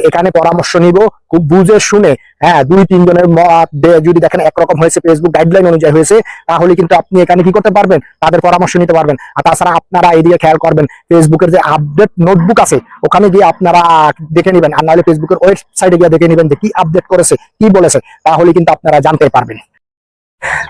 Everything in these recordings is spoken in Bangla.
এখানে পরামর্শ নিব খুব বুঝে শুনে। হ্যাঁ, 2-3 জনের মত যদি দেখেন একরকম হয়েছে, ফেসবুক গাইডলাইন অনুযায়ী হয়েছে, তাহলে কিন্তু আপনি এখানে কি করতে পারবেন, তাদের পরামর্শ নিতে পারবেন। আর তাছাড়া আপনারা এদিকে খেয়াল করবেন, ফেসবুকের যে আপডেট নোটবুক আছে ওখানে গিয়ে আপনারা দেখে নেবেন, আর নাহলে ফেসবুকের ওয়েবসাইটে গিয়ে দেখে নেবেন যে কি আপডেট করেছে, কি বলেছে, তাহলে কিন্তু আপনারা জানতে পারবেন।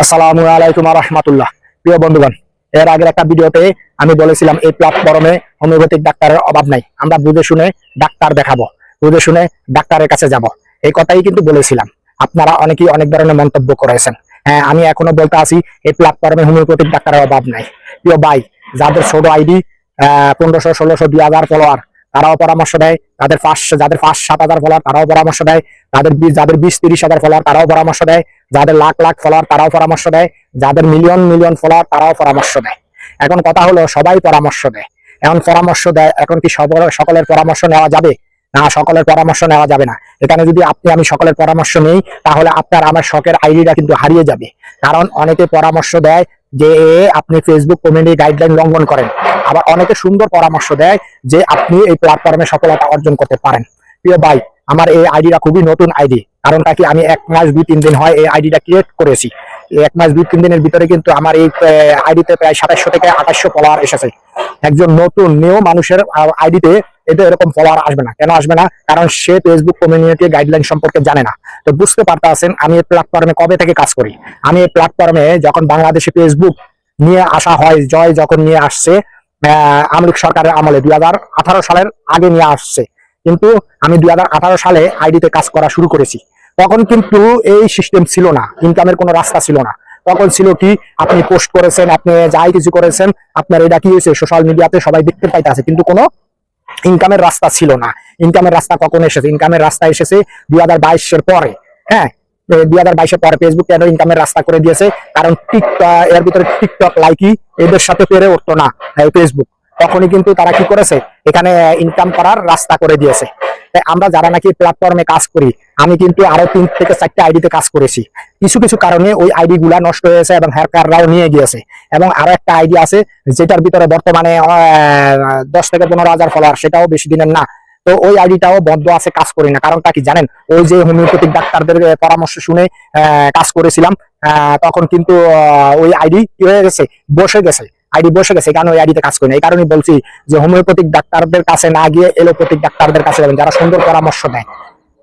আসসালামু আলাইকুম ওয়া রাহমাতুল্লাহ। প্রিয় বন্ধুগণ, এর আগের একটা ভিডিওতে আমি বলেছিলাম এই প্ল্যাটফর্মে হোমিওপ্যাথিক ডাক্তারের অভাব নাই, আমরা বুঝে শুনে ডাক্তার দেখাবো, বুঝে শুনে ডাক্তারের কাছে যাব, এই কথাই কিন্তু বলেছিলাম। আপনারা অনেকেই অনেক ধরনের মন্তব্য করেছেন। হ্যাঁ, আমি এখনো বলতে আছি এই প্ল্যাটফর্মে হোমিওপ্যাথিক ডাক্তারের অভাব নাই। প্রিয় ভাই, যাদের ছোট আইডি 1500, 1600, 2000 ফলোয়ার, তারাও পরামর্শ দেয়। যাদের 5-7,000 ফলোয়ার, তারাও পরামর্শ দেয়। যাদের 20-30 হাজার ফলোয়ার, তারাও পরামর্শ দেয়। যাদের লাখ লাখ ফলোয়ার, তারাও পরামর্শ দেয়। যাদের মিলিয়ন মিলিয়ন ফলোয়ার, তারাও পরামর্শ দেয়। এখন কথা হলো, সবাই পরামর্শ দেয়। এখন পরামর্শ দেয়, এখন কি সকলের পরামর্শ নেওয়া যাবে? না, সকলের পরামর্শ নেওয়া যাবে না। এখানে যদি আমি সকলের পরামর্শ নেই, তাহলে আপনার আমার শখের আইডিটা কিন্তু হারিয়ে যাবে। কারণ অনেকে পরামর্শ দেয় যে আপনি ফেসবুক কমিউনিটি গাইডলাইন লঙ্ঘন করেন, আবার অনেকে সুন্দর পরামর্শ দেয় যে আপনি এই প্ল্যাটফর্মে সফলতা অর্জন করতে পারেন। প্রিয় ভাই, আমার এই আইডিটা খুবই নতুন আইডি। কারণটা কি, আমি 1 মাস 2-3 দিন হয় এই আইডিটা ক্রিয়েট করেছি। 1 মাস 2-3 দিনের ভিতরে কিন্তু আমার এই আইডিতে প্রায় 2700 থেকে 2800 ফলোয়ার এসেছে। একজন নতুন নিউ মানুষের আইডিতে এটা এরকম ফলোয়ার আসবে না। কেন আসবে না? কারণ সে ফেসবুক কমিউনিটি গাইডলাইন সম্পর্কে জানে না। তো বুঝতে পারতেছেন আমি এই প্ল্যাটফর্মে কবে থেকে কাজ করি। আমি এই প্ল্যাটফর্মে যখন বাংলাদেশে ফেসবুক নিয়ে আসা হয়, জয় যখন নিয়ে আসছে আওয়ামী লীগ সরকারের আমলে 2018 সালের আগে নিয়ে আসছে, কিন্তু আমি 2018 সালে আইডিতে কাজ করা শুরু করেছি। তখন কিন্তু এই সিস্টেম ছিল না, ইনকামের কোনো রাস্তা ছিল না। তখন ছিল কি, আপনি পোস্ট করেছেন, আপনি যাই কিছু করেছেন, আপনার এটা কি হয়েছে সোশ্যাল মিডিয়াতে সবাই দেখতে পাইতেছে, কিন্তু কোনো ইনকামের রাস্তা ছিল না। ইনকামের রাস্তা কখন এসেছে? ইনকামের রাস্তা এসেছে 2022-এর পরে। হ্যাঁ, 2022-এর পরে ফেসবুক কেন ইনকামের রাস্তা করে দিয়েছে? কারণ এর ভিতরে টিকটক, লাইকি এদের সাথে পেরে উঠতো না ফেসবুক। তখনই কিন্তু তারা কি করেছে, এখানে ইনকাম করার রাস্তা করে দিয়েছে। তাই আমরা যারা নাকি প্ল্যাটফর্মে কাজ করি, আমি কিন্তু আরো 3 থেকে 4টা আইডিতে কাজ করেছি। কিছু কিছু কারণে ওই আইডি গুলা নষ্ট হয়েছে এবং হ্যাকাররাও নিয়ে গিয়েছে। এবং আরো একটা আইডি আছে যেটার ভিতরে বর্তমানে 10 থেকে 15,000 ফলোয়ার, সেটাও বেশি দিনের না। তো ওই আইডিটাও বন্ধ আছে, কাজ করি না। কারণটা কি জানেন? ওই যে হোমিওপ্যাথিক ডাক্তারদের পরামর্শ শুনে কাজ করেছিলাম, তখন কিন্তু ওই আইডি কি হয়ে গেছে, বসে গেছে। আইডি বসে গেছে, কারণ ওই আইডিতে কাজ করি না। এই কারণে বলছি যে হোমিওপ্যাথিক ডাক্তারদের কাছে না গিয়ে এলোপ্যাথিক ডাক্তারদের কাছে যাবেন, যারা সুন্দর পরামর্শ দেয়।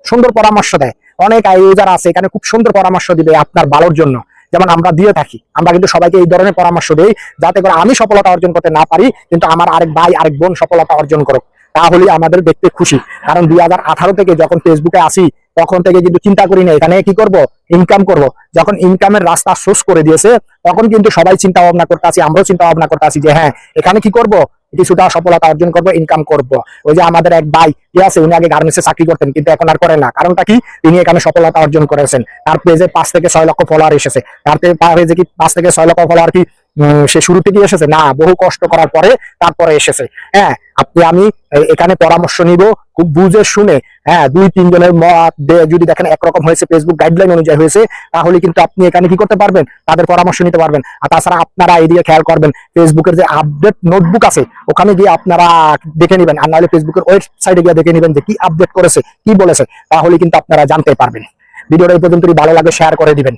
সুন্দর পরামর্শ দেয়। অনেক ইউজার আছে এখানে খুব সুন্দর পরামর্শ দিবে আপনার ভালোর জন্য, যেমন আমরা দিয়ে থাকি। আমরা কিন্তু সবাইকে এই ধরনের পরামর্শ দেই, যাতে করে আমি সফলতা অর্জন করতে না পারি, কিন্তু আমার আরেক ভাই আরেক বোন সফলতা অর্জন করুক, তাহলে আমাদের দেখতে খুশি। কারণ 2018 থেকে যখন ফেসবুকে আসি, তখন থেকে কিন্তু চিন্তা করি না এখানে কি করব, ইনকাম করব। যখন ইনকামের রাস্তা সোর্স করে দিয়েছে, তখন কিন্তু সবাই চিন্তা ভাবনা করতে আছি, আমরাও চিন্তা ভাবনা করতে আছি যে হ্যাঁ, এখানে কি করব, কিছুটা সফলতা অর্জন করব, ইনকাম করব। ওই যে আমাদের এক ভাই কি আছে, উনি আগে গার্মেন্টসে চাকরি করতেন, কিন্তু এখন আর করেন না। কারণটা কি, তিনি এখানে সফলতা অর্জন করেছেন। তার পেজে 5 থেকে 6 লক্ষ ফলোয়ার এসেছে। তার পেজে কি 5 থেকে 6 লক্ষ ফলোয়ার কি সে শুরুতে কি এসেছে? না, বহু কষ্ট করার পরে তারপরে এসেছে। হ্যাঁ, আমি এখানে পরামর্শ নিব খুব বুঝে শুনে। হ্যাঁ, 2-3 জনের মত যদি দেখেন একরকম হয়েছে, ফেসবুক গাইডলাইন অনুযায়ী হয়েছে, তাহলে কিন্তু আপনি এখানে কি করতে পারবেন, তাদের পরামর্শ নিতে পারবেন। আর তাছাড়া আপনারা এদিকে খেয়াল করবেন, ফেসবুকের যে আপডেট নোটবুক আছে ওখানে গিয়ে আপনারা দেখে নেবেন, আর নাহলে ফেসবুকের ওয়েবসাইটে গিয়ে দেখে নেবেন যে কি আপডেট করেছে, কি বলেছে, তাহলে কিন্তু আপনারা জানতে পারবেন। ভিডিওটা এই পর্যন্তই, ভালো লাগে শেয়ার করে দিবেন।